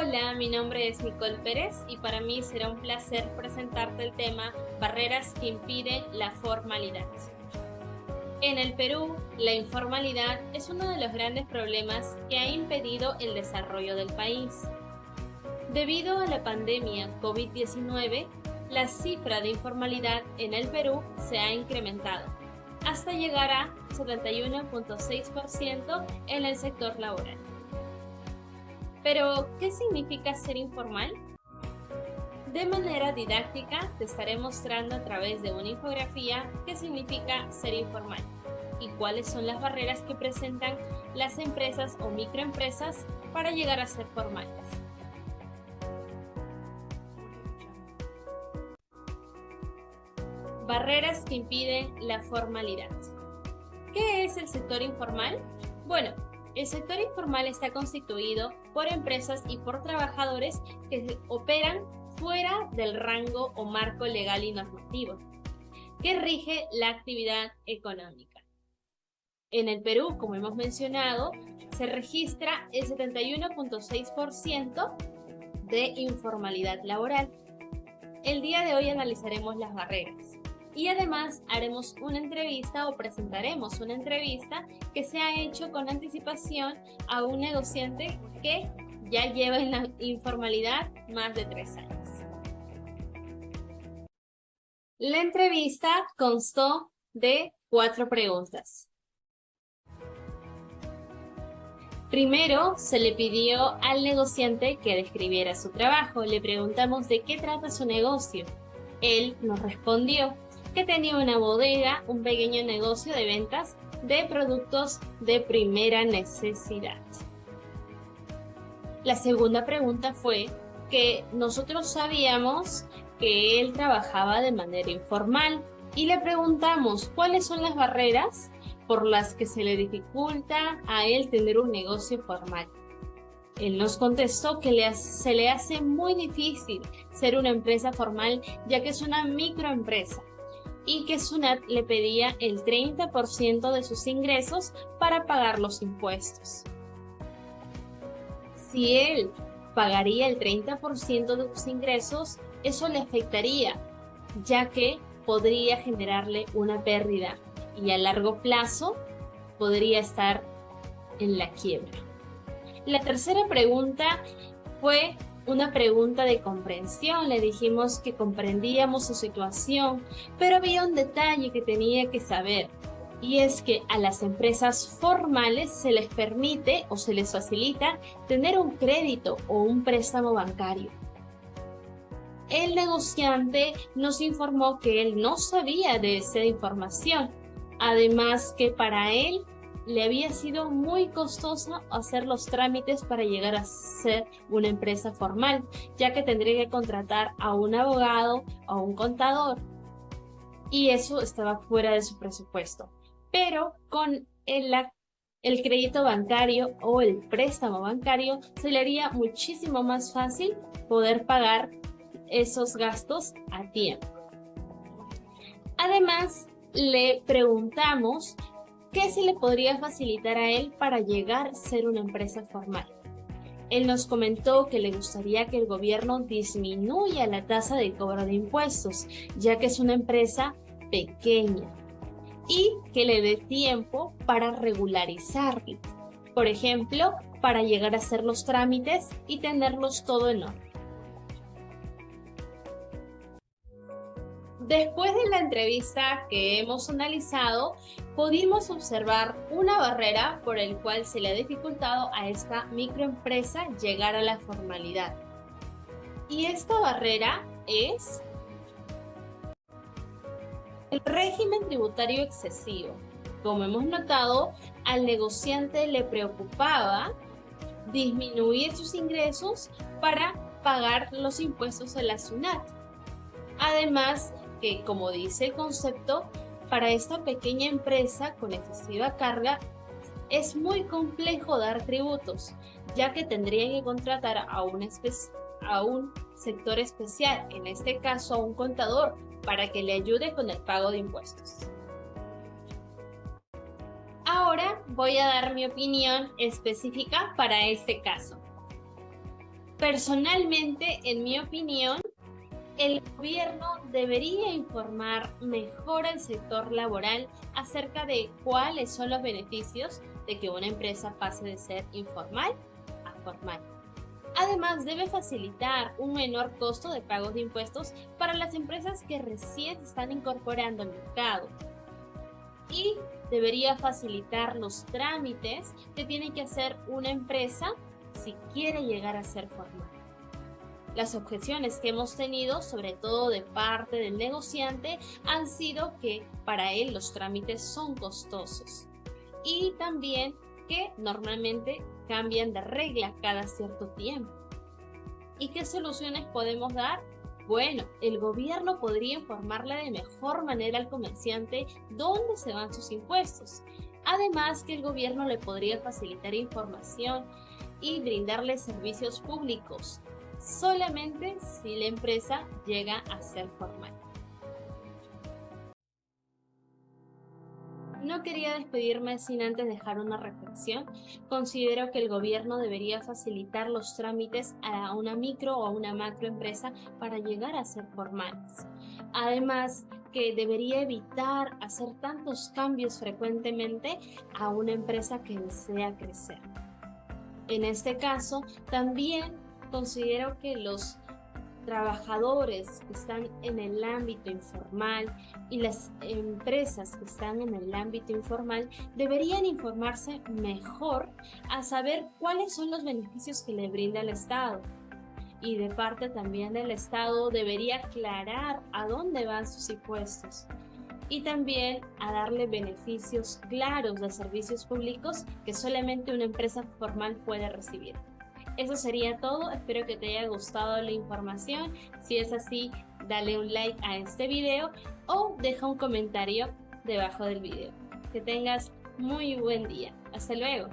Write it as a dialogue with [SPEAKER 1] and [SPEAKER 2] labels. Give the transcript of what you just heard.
[SPEAKER 1] Hola, mi nombre es Nicole Pérez y para mí será un placer presentarte el tema Barreras que impiden la formalidad. En el Perú, la informalidad es uno de los grandes problemas que ha impedido el desarrollo del país. Debido a la pandemia COVID-19, la cifra de informalidad en el Perú se ha incrementado hasta llegar a 71.6% en el sector laboral. Pero, ¿qué significa ser informal? De manera didáctica te estaré mostrando a través de una infografía qué significa ser informal y cuáles son las barreras que presentan las empresas o microempresas para llegar a ser formales. Barreras que impiden la formalidad. ¿Qué es el sector informal? Bueno, el sector informal está constituido por empresas y por trabajadores que operan fuera del rango o marco legal y normativo que rige la actividad económica. En el Perú, como hemos mencionado, se registra el 71.6% de informalidad laboral. El día de hoy analizaremos las barreras. Y además haremos una entrevista o presentaremos una entrevista que se ha hecho con anticipación a un negociante que ya lleva en la informalidad más de 3 años. La entrevista constó de 4 preguntas. Primero, se le pidió al negociante que describiera su trabajo. Le preguntamos de qué trata su negocio. Él nos respondió que tenía una bodega, un pequeño negocio de ventas de productos de primera necesidad. La segunda pregunta fue que nosotros sabíamos que él trabajaba de manera informal y le preguntamos cuáles son las barreras por las que se le dificulta a él tener un negocio formal. Él nos contestó que se le hace muy difícil ser una empresa formal ya que es una microempresa y que SUNAT le pedía el 30% de sus ingresos para pagar los impuestos. Si él pagaría el 30% de sus ingresos, eso le afectaría, ya que podría generarle una pérdida y a largo plazo podría estar en la quiebra. La tercera pregunta fue una pregunta de comprensión. Le dijimos que comprendíamos su situación, pero había un detalle que tenía que saber, y es que a las empresas formales se les permite o se les facilita tener un crédito o un préstamo bancario. El negociante nos informó que él no sabía de esa información, además que para él le había sido muy costoso hacer los trámites para llegar a ser una empresa formal, ya que tendría que contratar a un abogado o a un contador, y eso estaba fuera de su presupuesto. Pero con el crédito bancario o el préstamo bancario se le haría muchísimo más fácil poder pagar esos gastos a tiempo. Además, le preguntamos ¿qué se le podría facilitar a él para llegar a ser una empresa formal? Él nos comentó que le gustaría que el gobierno disminuya la tasa de cobro de impuestos, ya que es una empresa pequeña, y que le dé tiempo para regularizarlo. Por ejemplo, para llegar a hacer los trámites y tenerlos todo en orden. Después de la entrevista que hemos analizado, pudimos observar una barrera por el cual se le ha dificultado a esta microempresa llegar a la formalidad. Y esta barrera es el régimen tributario excesivo. Como hemos notado, al negociante le preocupaba disminuir sus ingresos para pagar los impuestos de la SUNAT. Además, que como dice el concepto, para esta pequeña empresa con excesiva carga es muy complejo dar tributos, ya que tendrían que contratar a un sector especial, en este caso a un contador, para que le ayude con el pago de impuestos. Ahora voy a dar mi opinión específica para este caso. Personalmente, en mi opinión, el gobierno debería informar mejor al sector laboral acerca de cuáles son los beneficios de que una empresa pase de ser informal a formal. Además, debe facilitar un menor costo de pago de impuestos para las empresas que recién se están incorporando al mercado. Y debería facilitar los trámites que tiene que hacer una empresa si quiere llegar a ser formal. Las objeciones que hemos tenido, sobre todo de parte del negociante, han sido que para él los trámites son costosos y también que normalmente cambian de regla cada cierto tiempo. ¿Y qué soluciones podemos dar? Bueno, el gobierno podría informarle de mejor manera al comerciante dónde se van sus impuestos. Además que el gobierno le podría facilitar información y brindarle servicios públicos, solamente si la empresa llega a ser formal. No quería despedirme sin antes dejar una reflexión. Considero que el gobierno debería facilitar los trámites a una micro o a una macroempresa para llegar a ser formales. Además, que debería evitar hacer tantos cambios frecuentemente a una empresa que desea crecer. En este caso, también considero que los trabajadores que están en el ámbito informal y las empresas que están en el ámbito informal deberían informarse mejor a saber cuáles son los beneficios que le brinda el Estado. Y de parte también del Estado debería aclarar a dónde van sus impuestos y también a darle beneficios claros de servicios públicos que solamente una empresa formal puede recibir. Eso sería todo, espero que te haya gustado la información. Si es así, dale un like a este video o deja un comentario debajo del video. Que tengas muy buen día. Hasta luego.